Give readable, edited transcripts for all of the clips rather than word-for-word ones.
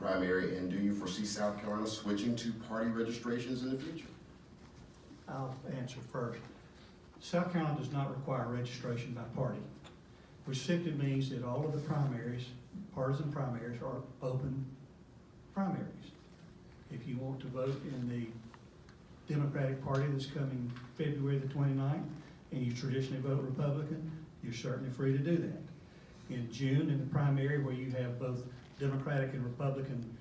primary, and do you foresee South Carolina switching to party registrations in the future? I'll answer first. South Carolina does not require registration by party, which simply means that all of the primaries, partisan primaries, are open primaries. If you want to vote in the Democratic Party that's coming February the 29th, and you traditionally vote Republican, you're certainly free to do that. In June, in the primary where you have both Democratic and Republican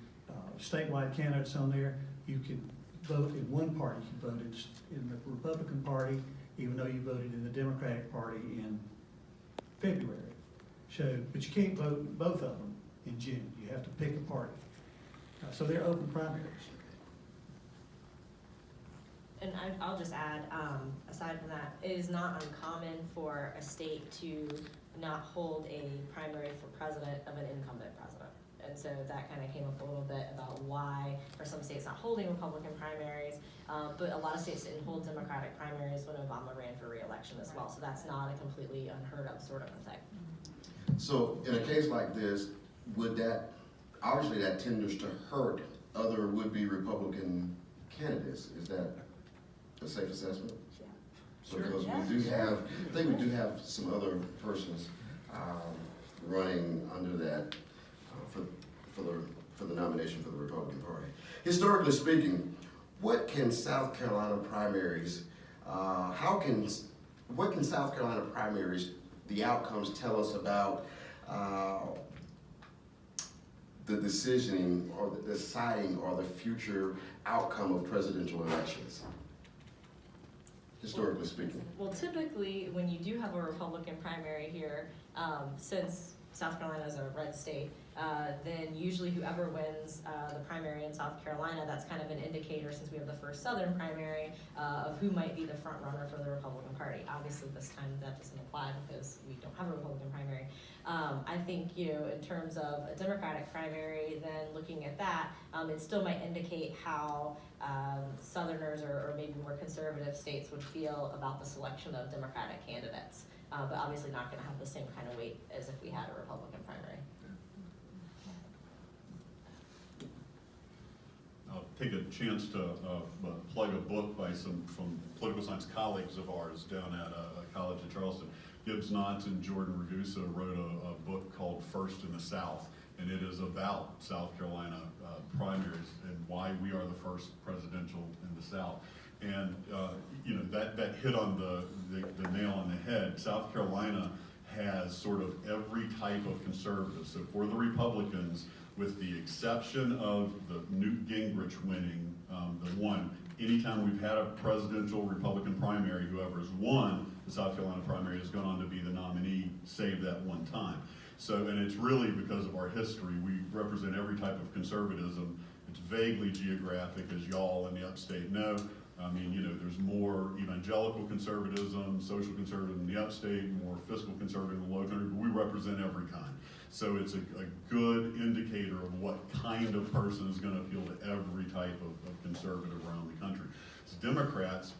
statewide candidates on there, you can vote in one party. You voted in the Republican Party, even though you voted in the Democratic Party in February. So, but you can't vote in both of them in June. You have to pick a party. So they're open primaries. And I'll just add, aside from that, it is not uncommon for a state to not hold a primary for president of an incumbent president. And so that kind of came up a little bit about why are some states not holding Republican primaries, but a lot of states didn't hold Democratic primaries when Obama ran for re-election as well. So that's not a completely unheard of sort of a thing. So in a case like this, would that, obviously that tenders to hurt other would-be Republican candidates. Is that a safe assessment? Yeah. Sure. Because we do have, I think we do have some other persons running under that for the nomination for the Republican Party. Historically speaking, what can South Carolina primaries, what can South Carolina primaries, the outcomes tell us about the decisioning or the deciding or the future outcome of presidential elections? Historically speaking. Well, typically, when you do have a Republican primary here, since South Carolina is a red state, then usually whoever wins the primary in South Carolina, that's kind of an indicator, since we have the first Southern primary, of who might be the front runner for the Republican Party. Obviously, this time that doesn't apply because we don't have a Republican primary. I think, in terms of a Democratic primary, then looking at that, it still might indicate how Southerners or maybe more conservative states would feel about the selection of Democratic candidates. But obviously not going to have the same kind of weight as if we had a Republican primary. I'll take a chance to plug a book by some political science colleagues of ours down at a college in Charleston. Gibbs Knotts and Jordan Ragusa wrote a book called First in the South, and it is about South Carolina primaries and why we are the first presidential in the South. And that hit on the nail on the head. South Carolina has sort of every type of conservative. So for the Republicans, with the exception of the Newt Gingrich winning the one, anytime we've had a presidential Republican primary, whoever has won the South Carolina primary has gone on to be the nominee, save that one time. So, and it's really because of our history. We represent every type of conservatism. It's vaguely geographic, as y'all in the upstate know. I mean, there's more evangelical conservatism, social conservatism in the upstate, more fiscal conservatism in the low country, but we represent every kind. So it's a good indicator of what kind of person is going to appeal to every type of conservative around the country. So Democrats,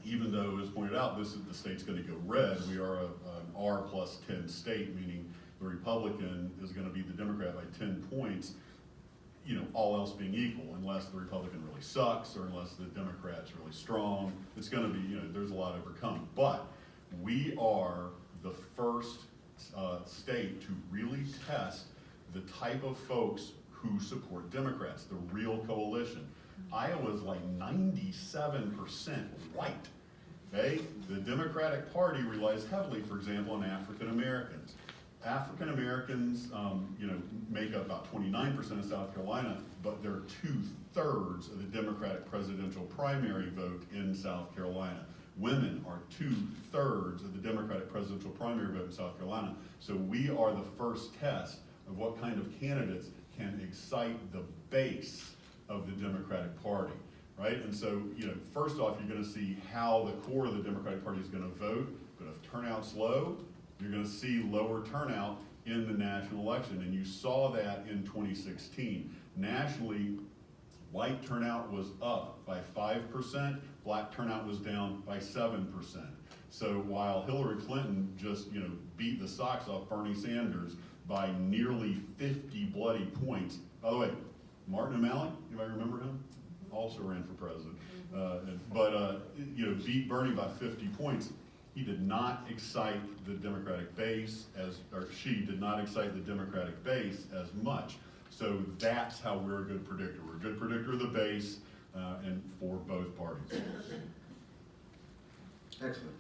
even though, as pointed out, the state's going to go red, we are an R+10 state, meaning the Republican is going to beat the Democrat by 10 points, all else being equal, unless the Republican really sucks or unless the Democrat's really strong. It's going to be, there's a lot overcome. But we are the first state to really test the type of folks who support Democrats, the real coalition. Iowa's like 97% white. Okay? The Democratic Party relies heavily, for example, on African Americans. African Americans, make up about 29% of South Carolina, but they're 2/3 of the Democratic presidential primary vote in South Carolina. Women are 2/3 of the Democratic presidential primary vote in South Carolina. So we are the first test of what kind of candidates can excite the base of the Democratic Party, right? And so, first off, you're going to see how the core of the Democratic Party is going to vote. But if turnout's low, you're going to see lower turnout in the national election. And you saw that in 2016. Nationally, white turnout was up by 5%, black turnout was down by 7%. So while Hillary Clinton just, beat the socks off Bernie Sanders by nearly 50 bloody points, By the way, Martin O'Malley, anybody remember him? Also ran for president. Beat Bernie by 50 points. He did not excite the Democratic base she did not excite the Democratic base as much. So that's how we're a good predictor. We're a good predictor of the base and for both parties. Excellent.